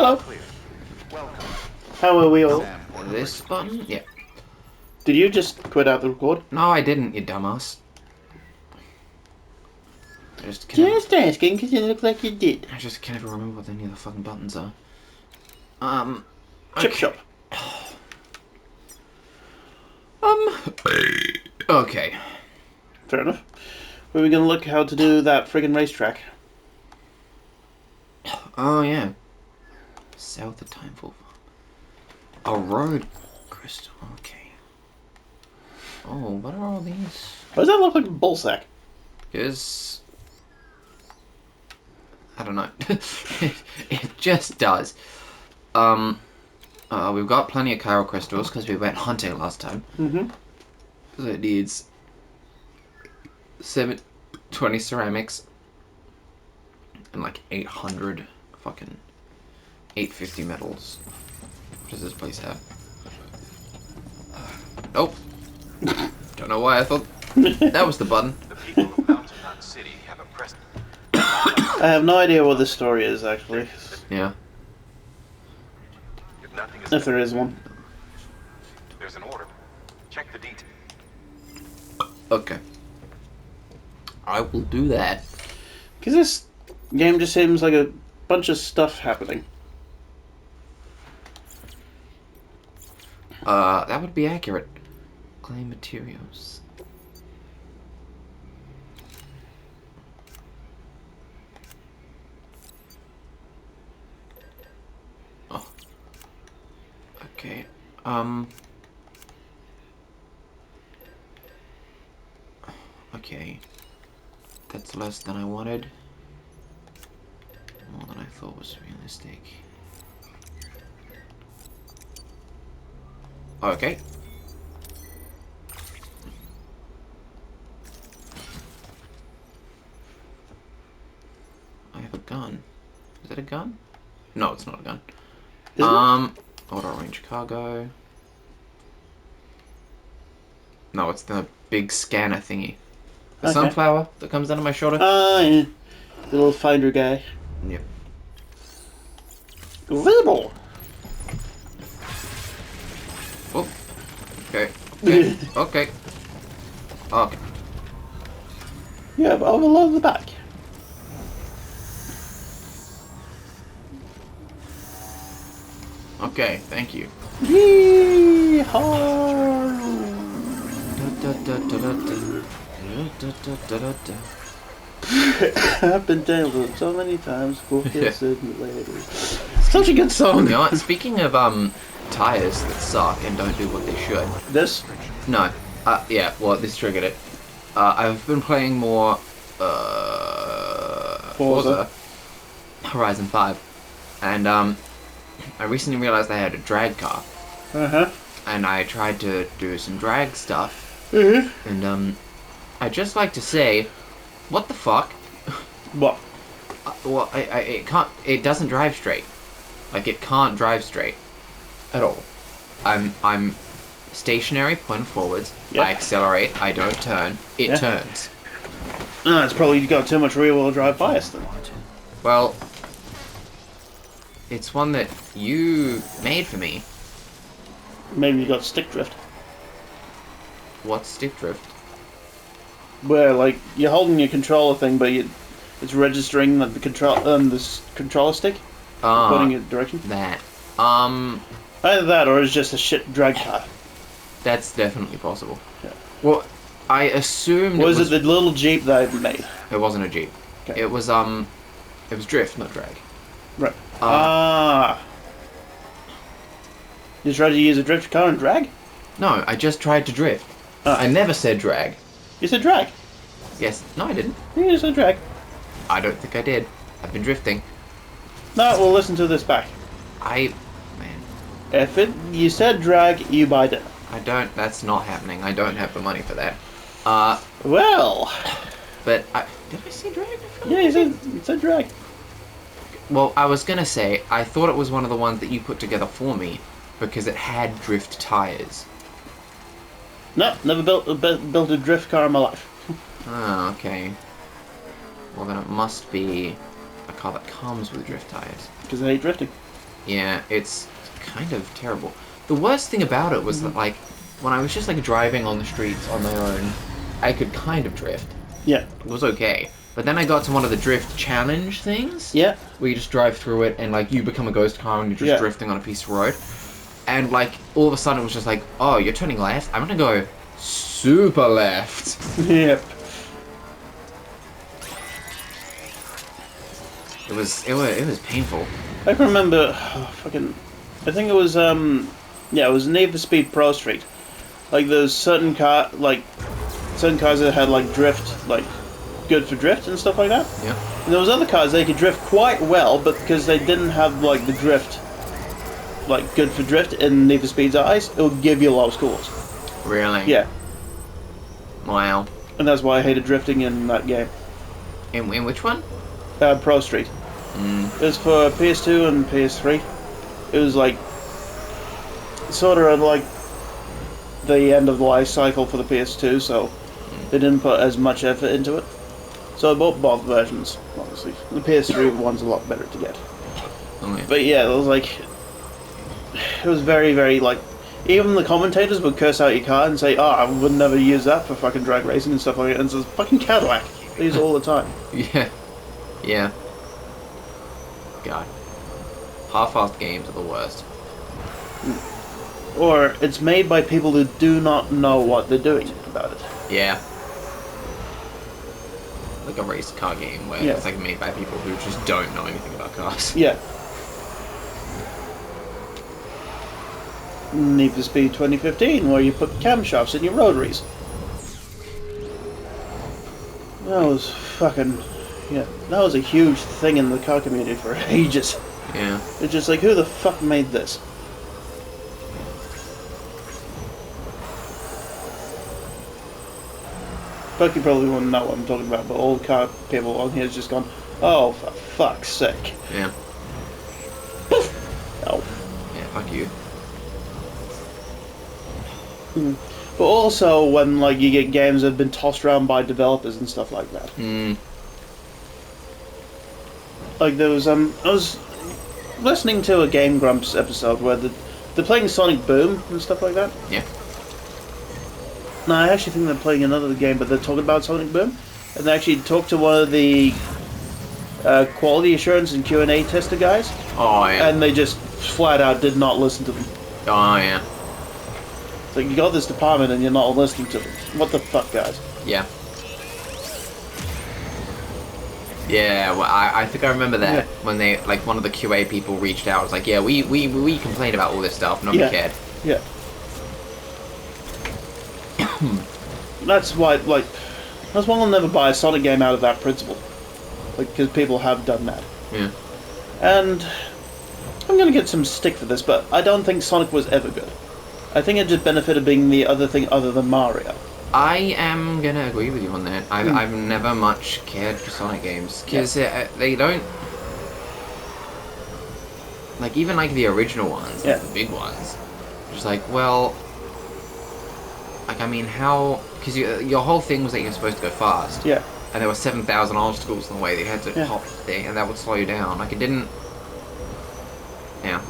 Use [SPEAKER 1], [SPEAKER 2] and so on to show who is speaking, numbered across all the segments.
[SPEAKER 1] Hello.
[SPEAKER 2] Welcome.
[SPEAKER 1] How are we all?
[SPEAKER 3] This button? Yeah.
[SPEAKER 1] Did you just quit out the record?
[SPEAKER 3] No, I didn't, you dumbass. I just can't.
[SPEAKER 1] Just asking because it looked like you did.
[SPEAKER 3] I just can't even remember what any of the fucking buttons are.
[SPEAKER 1] Chip
[SPEAKER 3] okay.
[SPEAKER 1] shop.
[SPEAKER 3] Okay.
[SPEAKER 1] Fair enough. Where are we gonna look how to do that friggin' racetrack?
[SPEAKER 3] Oh, yeah. South of Timeful. A road crystal. Okay. Oh, what are all these?
[SPEAKER 1] Why does that look like a bull sack?
[SPEAKER 3] Because I don't know. It just does. We've got plenty of chiral crystals because we went hunting last time.
[SPEAKER 1] Mm-hmm.
[SPEAKER 3] So it needs 720 ceramics and like 800 fucking 850 metals. What does this place have? Oh, don't know why I thought that was the button.
[SPEAKER 2] The people of Mountain Knot City have a present.
[SPEAKER 1] I have no idea what this story is, actually.
[SPEAKER 3] Yeah.
[SPEAKER 2] If nothing is
[SPEAKER 1] If there is one.
[SPEAKER 2] there's an order. Check the details.
[SPEAKER 3] Okay. I will do that.
[SPEAKER 1] Because this game just seems like a bunch of stuff happening.
[SPEAKER 3] That would be accurate. Clay materials. Oh. Okay. Okay. That's less than I wanted. More than I thought was realistic. Okay. I have a gun. Is it a gun? No, it's not a gun.
[SPEAKER 1] Isn't it?
[SPEAKER 3] Auto range cargo. No, it's the big scanner thingy. The
[SPEAKER 1] Okay.
[SPEAKER 3] sunflower that comes under my shoulder.
[SPEAKER 1] Yeah. The little finder guy.
[SPEAKER 3] Yep.
[SPEAKER 1] Visible!
[SPEAKER 3] Oh. Okay. Okay. Okay. Okay.
[SPEAKER 1] You have overload the back.
[SPEAKER 3] Okay. Thank you.
[SPEAKER 1] Yee-haw! I've been tangled so many times. Such a good song.
[SPEAKER 3] You know what? Speaking of tires that suck and don't do what they should.
[SPEAKER 1] This?
[SPEAKER 3] No. Yeah. Well, this triggered it. I've been playing more Forza Horizon 5, and I recently realized I had a drag car, and I tried to do some drag stuff, and I'd just like to say, what the fuck?
[SPEAKER 1] What?
[SPEAKER 3] Well, it can't. It doesn't drive straight. Like, it can't drive straight at all. I'm stationary, pointed forwards.
[SPEAKER 1] Yep.
[SPEAKER 3] I accelerate. I don't turn. It turns.
[SPEAKER 1] No, it's probably got too much rear-wheel drive bias then.
[SPEAKER 3] Well, it's one that you made for me.
[SPEAKER 1] Maybe you got stick drift.
[SPEAKER 3] What's stick drift?
[SPEAKER 1] Where, like, you're holding your controller thing, but it's registering that the this controller stick, pointing in a direction.
[SPEAKER 3] That.
[SPEAKER 1] Either that, or it's just a shit drag car.
[SPEAKER 3] That's definitely possible.
[SPEAKER 1] Yeah.
[SPEAKER 3] Well, I assumed
[SPEAKER 1] Was it the little Jeep that I made?
[SPEAKER 3] It wasn't a Jeep.
[SPEAKER 1] Okay.
[SPEAKER 3] It was drift, not drag.
[SPEAKER 1] Right. You tried to use a drift car and drag?
[SPEAKER 3] No, I just tried to drift. I never said drag.
[SPEAKER 1] You said drag.
[SPEAKER 3] Yes. No, I didn't.
[SPEAKER 1] You said drag.
[SPEAKER 3] I don't think I did. I've been drifting.
[SPEAKER 1] No, we'll listen to this back.
[SPEAKER 3] Man,
[SPEAKER 1] If you said drag, you buy it.
[SPEAKER 3] I don't. That's not happening. I don't have the money for that.
[SPEAKER 1] Well.
[SPEAKER 3] But did I say drag?
[SPEAKER 1] Yeah, you said drag.
[SPEAKER 3] Well, I was gonna say I thought it was one of the ones that you put together for me because it had drift tires.
[SPEAKER 1] No, never built a drift car in my life.
[SPEAKER 3] Oh, okay. Well, then it must be a car that comes with drift tires.
[SPEAKER 1] Because I hate drifting.
[SPEAKER 3] Yeah, it's kind of terrible. The worst thing about it was that, like, when I was just, like, driving on the streets on my own, I could kind of drift.
[SPEAKER 1] Yeah.
[SPEAKER 3] It was okay. But then I got to one of the drift challenge things.
[SPEAKER 1] Yeah.
[SPEAKER 3] Where you just drive through it and, like, you become a ghost car and you're just drifting on a piece of road. And, like, all of a sudden it was just like, oh, you're turning left? I'm gonna go super left.
[SPEAKER 1] Yep.
[SPEAKER 3] It was painful.
[SPEAKER 1] I can remember, I think it was, it was Need for Speed Pro Street. Like, there's certain cars that had, like, drift, like, good for drift and stuff like that.
[SPEAKER 3] Yeah.
[SPEAKER 1] And there was other cars they could drift quite well, but because they didn't have, like, the drift, like, good for drift in Need for Speed's eyes, it would give you low scores.
[SPEAKER 3] Really?
[SPEAKER 1] Yeah.
[SPEAKER 3] Wow.
[SPEAKER 1] And that's why I hated drifting in that game.
[SPEAKER 3] In which one?
[SPEAKER 1] Pro Street. It was for PS2 and PS3. It was like sort of like the end of the life cycle for the PS2, so they didn't put as much effort into it. So I bought both versions, obviously. The PS3 one's a lot better to get.
[SPEAKER 3] Okay.
[SPEAKER 1] But yeah, it was very, very, like, even the commentators would curse out your car and say, oh, I would never use that for fucking drag racing and stuff like that. And it's a fucking Cadillac. They use it all the time.
[SPEAKER 3] Yeah. Yeah. God. Half-assed games are the worst.
[SPEAKER 1] Or it's made by people who do not know what they're doing about it.
[SPEAKER 3] Yeah. Like a race car game where it's like made by people who just don't know anything about cars.
[SPEAKER 1] Yeah. Need for Speed 2015, where you put camshafts in your rotaries. That was fucking... Yeah, that was a huge thing in the car community for ages.
[SPEAKER 3] Yeah.
[SPEAKER 1] It's just like, who the fuck made this? Bucky probably wouldn't know what I'm talking about, but all car people on here has just gone, oh, for fuck's sake.
[SPEAKER 3] Yeah.
[SPEAKER 1] Poof! Oh.
[SPEAKER 3] Yeah, fuck you.
[SPEAKER 1] But also when, like, you get games that have been tossed around by developers and stuff like that. Like, there was, I was listening to a Game Grumps episode where they're playing Sonic Boom and stuff like that.
[SPEAKER 3] Yeah.
[SPEAKER 1] No, I actually think they're playing another game, but they're talking about Sonic Boom. And they actually talked to one of the quality assurance and Q&A tester guys.
[SPEAKER 3] Oh, yeah.
[SPEAKER 1] And they just flat out did not listen to them.
[SPEAKER 3] Oh, yeah.
[SPEAKER 1] It's like, you got this department and you're not listening to them. What the fuck, guys?
[SPEAKER 3] Yeah. Yeah, well, I think I remember that when they, like, one of the QA people reached out. It was like, yeah, we complained about all this stuff. Nobody cared.
[SPEAKER 1] Yeah. That's why, like, that's why I'll never buy a Sonic game out of that principle. Like, because people have done that.
[SPEAKER 3] Yeah.
[SPEAKER 1] And I'm gonna get some stick for this, but I don't think Sonic was ever good. I think it just benefited being the other thing other than Mario.
[SPEAKER 3] I am gonna agree with you on that. I've never much cared for Sonic games because they don't, like, even like the original ones, like the big ones. Just like, well, like, I mean, how? Because your whole thing was that you're supposed to go fast.
[SPEAKER 1] Yeah.
[SPEAKER 3] And there were 7,000 obstacles in the way that you had to hop the thing, and that would slow you down. Like, it didn't. Yeah.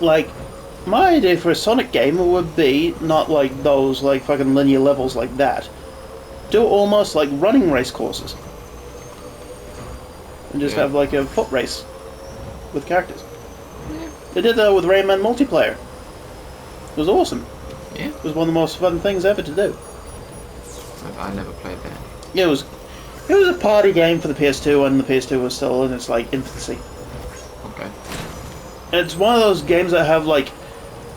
[SPEAKER 1] Like, my idea for a Sonic game would be not like those, like, fucking linear levels like that. Do almost like running race courses. And just have, like, a foot race with characters.
[SPEAKER 3] Yeah.
[SPEAKER 1] They did that with Rayman multiplayer. It was awesome.
[SPEAKER 3] Yeah.
[SPEAKER 1] It was one of the most fun things ever to do.
[SPEAKER 3] I never played that.
[SPEAKER 1] Yeah, it was a party game for the PS2 when the PS2 was still in its, like, infancy.
[SPEAKER 3] Okay.
[SPEAKER 1] It's one of those games that have, like,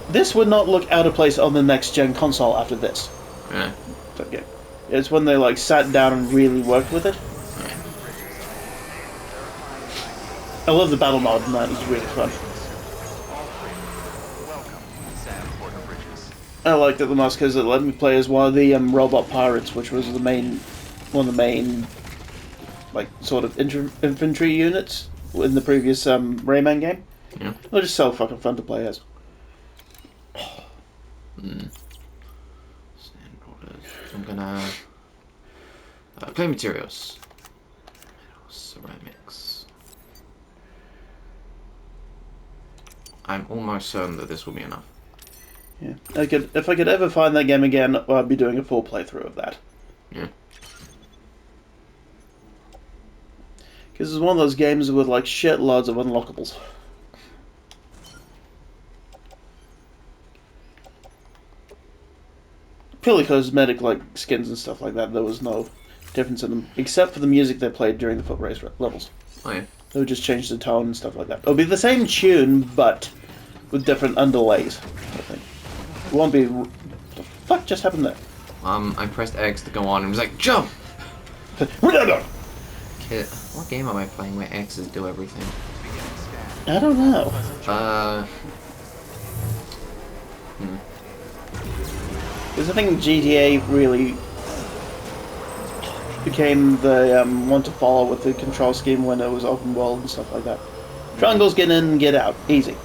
[SPEAKER 1] this would not look out of place on the next gen console after this.
[SPEAKER 3] Yeah.
[SPEAKER 1] Okay. It's when they, like, sat down and really worked with it.
[SPEAKER 3] Yeah.
[SPEAKER 1] I love the battle mode, and that is really fun. I liked it the most because it let me play as one of the robot pirates, which was one of the main, like, sort of infantry units in the previous Rayman game.
[SPEAKER 3] Yeah.
[SPEAKER 1] It was just so fucking fun to play as.
[SPEAKER 3] I'm gonna clay materials, ceramics. I'm almost certain that this will be enough.
[SPEAKER 1] Yeah, if I could ever find that game again, I'd be doing a full playthrough of that.
[SPEAKER 3] Yeah.
[SPEAKER 1] Because it's one of those games with like shitloads of unlockables. Purely cosmetic, like skins and stuff like that. There was no difference in them, except for the music they played during the foot race levels.
[SPEAKER 3] Oh yeah.
[SPEAKER 1] They would just change the tone and stuff like that. It'll be the same tune, but with different underlays, I think. It won't be... What the fuck just happened there?
[SPEAKER 3] I pressed X to go on and was like, jump! Kid, what game am I playing where X's do everything?
[SPEAKER 1] I don't know. Because I think GTA really became the one to follow with the control scheme when it was open world and stuff like that. Triangles, get in, get out. Easy.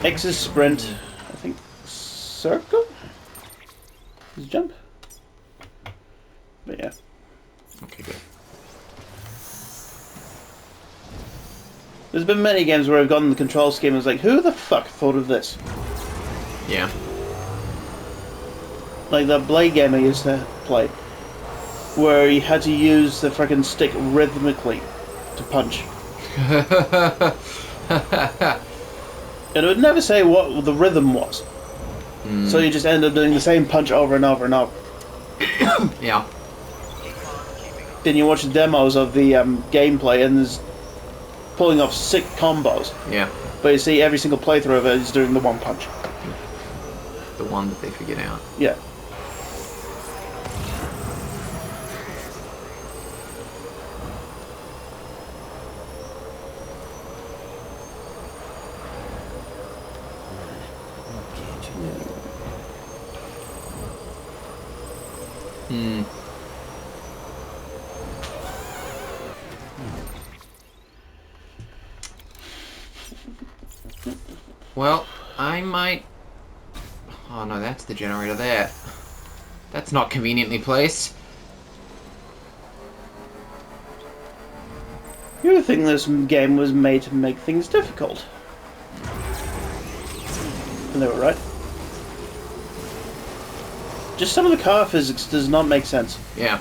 [SPEAKER 1] X is sprint. I think circle is jump. But yeah.
[SPEAKER 3] Okay, good.
[SPEAKER 1] There's been many games where I've gotten the control scheme and was like, who the fuck thought of this?
[SPEAKER 3] Yeah.
[SPEAKER 1] Like that Blade game I used to play, where you had to use the frickin' stick rhythmically to punch. And it would never say what the rhythm was. So you just end up doing the same punch over and over and over.
[SPEAKER 3] Yeah.
[SPEAKER 1] Then you watch the demos of the gameplay and there's pulling off sick combos.
[SPEAKER 3] Yeah.
[SPEAKER 1] But you see every single playthrough of it is doing the one punch.
[SPEAKER 3] The one that they figured out.
[SPEAKER 1] Yeah.
[SPEAKER 3] Well, I might... Oh no, that's the generator there. That's not conveniently placed.
[SPEAKER 1] You would think this game was made to make things difficult. And they were right. Just some of the car physics does not make sense.
[SPEAKER 3] Yeah.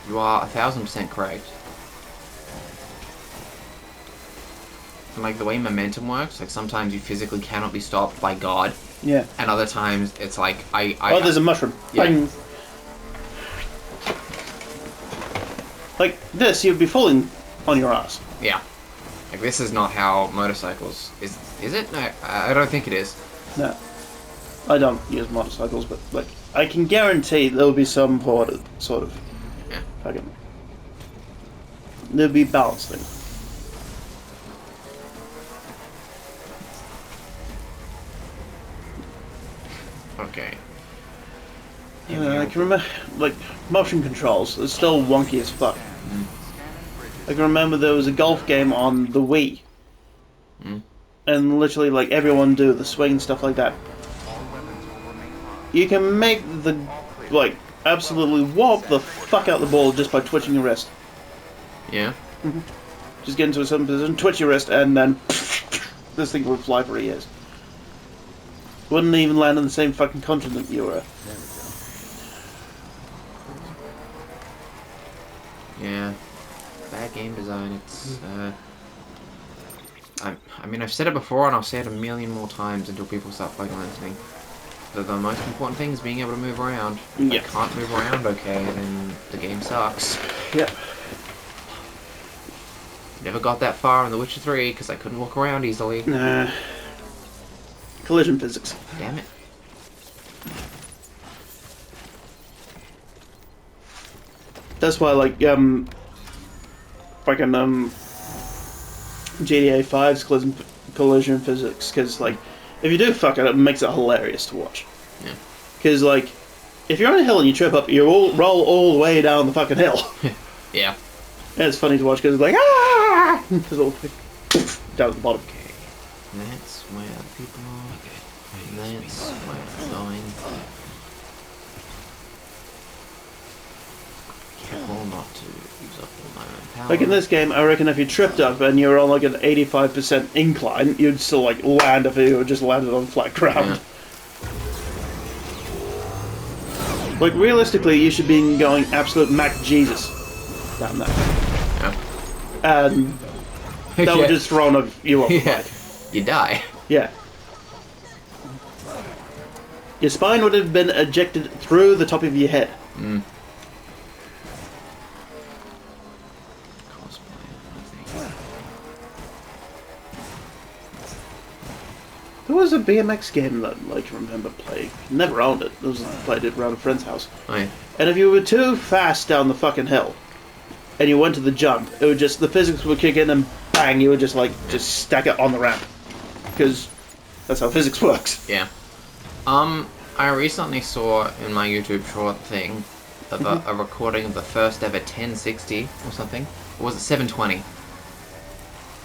[SPEAKER 3] You are 1000% correct. And like the way momentum works, like sometimes you physically cannot be stopped by God.
[SPEAKER 1] Yeah.
[SPEAKER 3] And other times it's like
[SPEAKER 1] oh, there's a mushroom.
[SPEAKER 3] Yeah.
[SPEAKER 1] Bang. Like this, you'd be falling on your ass.
[SPEAKER 3] Yeah. Like this is not how motorcycles is it? No, I don't think it is.
[SPEAKER 1] No. I don't use motorcycles, but like I can guarantee there'll be some sort of
[SPEAKER 3] Yeah.
[SPEAKER 1] fucking there'll be balance thing.
[SPEAKER 3] Okay.
[SPEAKER 1] I can remember, like, motion controls, it's still wonky as fuck. I can remember there was a golf game on the Wii. And literally, like, everyone do the swing and stuff like that. You can make the, like, absolutely warp the fuck out the ball just by twitching your wrist.
[SPEAKER 3] Yeah?
[SPEAKER 1] Just get into a certain position, twitch your wrist, and then this thing would fly for years. Wouldn't even land on the same fucking continent you were.
[SPEAKER 3] Yeah. Bad game design, it's, I mean, I've said it before and I'll say it a million more times until people start fucking listening. The most important thing is being able to move around. If I can't move around okay, then the game sucks.
[SPEAKER 1] Yep.
[SPEAKER 3] Never got that far in The Witcher 3 because I couldn't walk around easily.
[SPEAKER 1] Nah. Collision physics.
[SPEAKER 3] Damn it.
[SPEAKER 1] That's why, like, fucking, GTA 5's collision physics, because, like, if you do fuck it makes it hilarious to watch.
[SPEAKER 3] Yeah.
[SPEAKER 1] Because, like, if you're on a hill and you trip up, you roll all the way down the fucking hill.
[SPEAKER 3] Yeah.
[SPEAKER 1] And it's funny to watch because it's like, ah! There's a little thing down at the bottom.
[SPEAKER 3] Okay. That's where people are. That's where I'm going. Careful not to use up all my Power.
[SPEAKER 1] Like in this game, I reckon if you tripped up and you were on like an 85% incline, you'd still like land if you just landed on flat ground.
[SPEAKER 3] Yeah.
[SPEAKER 1] Like realistically, you should be going absolute Mac Jesus down there.
[SPEAKER 3] Yeah.
[SPEAKER 1] And that would just throw you off.
[SPEAKER 3] Yeah. You die.
[SPEAKER 1] Yeah. Your spine would have been ejected through the top of your head.
[SPEAKER 3] Mm.
[SPEAKER 1] There was a BMX game that I like remember playing. Never owned it. Played it around a friend's house.
[SPEAKER 3] Oh, yeah.
[SPEAKER 1] And if you were too fast down the fucking hill, and you went to the jump, it would just the physics would kick in and bang, you would just stack it on the ramp, because that's how physics works.
[SPEAKER 3] Yeah. I recently saw in my YouTube short thing of a recording of the first ever 1060 or something. Or was it 720?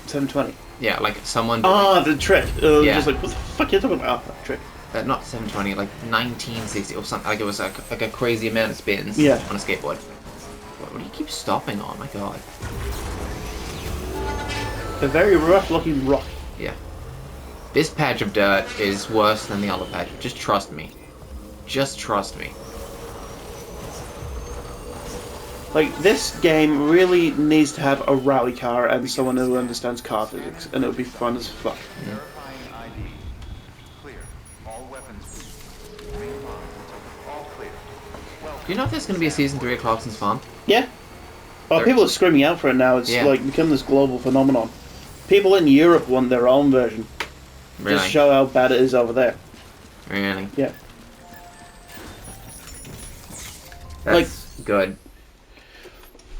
[SPEAKER 1] 720.
[SPEAKER 3] Yeah, like someone.
[SPEAKER 1] The trick.
[SPEAKER 3] Yeah.
[SPEAKER 1] Just like, what the fuck are you talking about? That trick.
[SPEAKER 3] Not 720, like 1960 or something. Like it was like a crazy amount of spins
[SPEAKER 1] Yeah.
[SPEAKER 3] on a skateboard. What do you keep stopping on? My god.
[SPEAKER 1] A very rough looking rock.
[SPEAKER 3] Yeah. This patch of dirt is worse than the other patch. Just trust me. Just trust me.
[SPEAKER 1] Like, this game really needs to have a rally car and someone who understands car physics, and it would be fun as fuck.
[SPEAKER 2] Verifying ID. Clear. All weapons. Main farm. All clear.
[SPEAKER 3] Do you know if there's going to be a season 3 of Clarkson's Farm?
[SPEAKER 1] Yeah. Well, people are screaming out for it now. It's like become this global phenomenon. People in Europe want their own version.
[SPEAKER 3] Really?
[SPEAKER 1] Just show how bad it is over there.
[SPEAKER 3] Really?
[SPEAKER 1] Yeah.
[SPEAKER 3] That's good.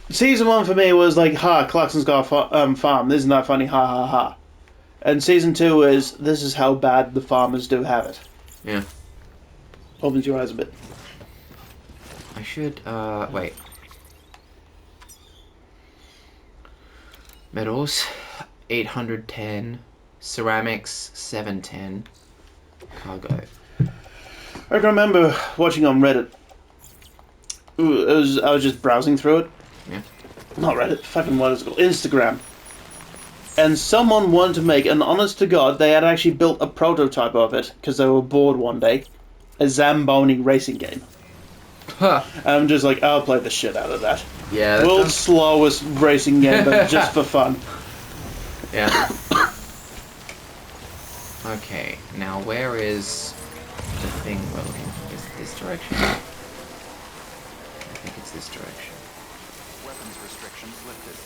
[SPEAKER 1] Season 1 for me was like, ha, Clarkson's got a farm. Isn't that funny? Ha ha ha. And Season 2 is, this is how bad the farmers do have it.
[SPEAKER 3] Yeah.
[SPEAKER 1] Opens your eyes a bit.
[SPEAKER 3] I should, wait. Metals, 810. Ceramics, 710. Cargo.
[SPEAKER 1] I can remember watching on Reddit. I was just browsing through it.
[SPEAKER 3] Yeah.
[SPEAKER 1] Not Reddit, fucking what is it called? Instagram. And someone wanted to make, and honest to God, they had actually built a prototype of it, because they were bored one day. A Zamboni racing game.
[SPEAKER 3] Huh.
[SPEAKER 1] And I'm just like, I'll play the shit out of that.
[SPEAKER 3] Yeah.
[SPEAKER 1] World's slowest racing game, but just for fun.
[SPEAKER 3] Yeah. Okay, now where is the thing we're looking for? Is it this direction? I think it's this direction.
[SPEAKER 2] Weapons restrictions lifted.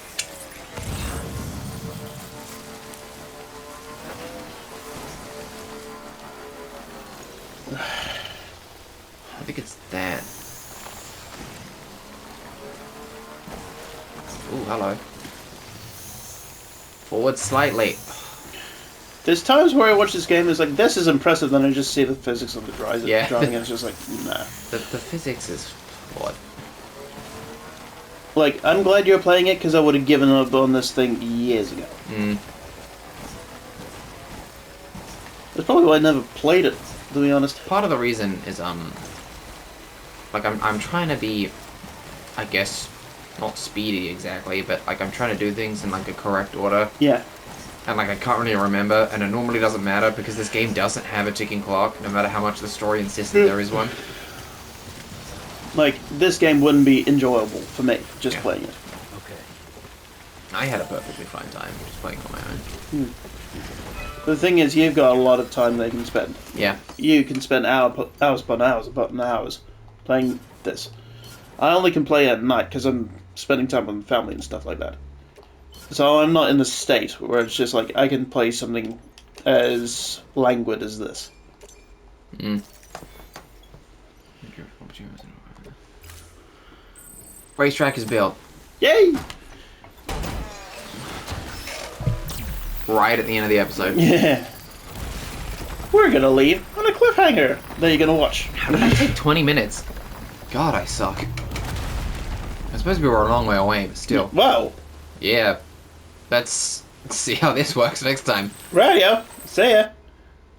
[SPEAKER 3] I think it's that. Ooh, hello. Forward slightly.
[SPEAKER 1] There's times where I watch this game, it's like, this is impressive, then I just see the physics of the driving,
[SPEAKER 3] Yeah.
[SPEAKER 1] and it's just like, nah.
[SPEAKER 3] The physics is flawed.
[SPEAKER 1] Like, I'm glad you're playing it, because I would have given up on this thing years ago.
[SPEAKER 3] Mm.
[SPEAKER 1] That's probably why I never played it, to be honest.
[SPEAKER 3] Part of the reason is, like, I'm trying to be, I guess, not speedy exactly, but, like, I'm trying to do things in, like, a correct order.
[SPEAKER 1] Yeah.
[SPEAKER 3] And, like, I can't really remember, and it normally doesn't matter, because this game doesn't have a ticking clock, no matter how much the story insists that there is one.
[SPEAKER 1] Like, this game wouldn't be enjoyable for me, just playing it.
[SPEAKER 3] Okay. I had a perfectly fine time just playing on my own.
[SPEAKER 1] The thing is, you've got a lot of time they can spend.
[SPEAKER 3] Yeah.
[SPEAKER 1] You can spend hours upon hours playing this. I only can play at night, because I'm spending time with family and stuff like that. So I'm not in the state where it's just like, I can play something as languid as this.
[SPEAKER 3] Mm. Racetrack is built.
[SPEAKER 1] Yay!
[SPEAKER 3] Right at the end of the episode.
[SPEAKER 1] Yeah. We're gonna leave on a cliffhanger that you're gonna watch.
[SPEAKER 3] How did that take 20 minutes? God, I suck. I suppose we were a long way away, but still.
[SPEAKER 1] Wow.
[SPEAKER 3] Yeah. Let's see how this works next time.
[SPEAKER 1] Radio. See ya.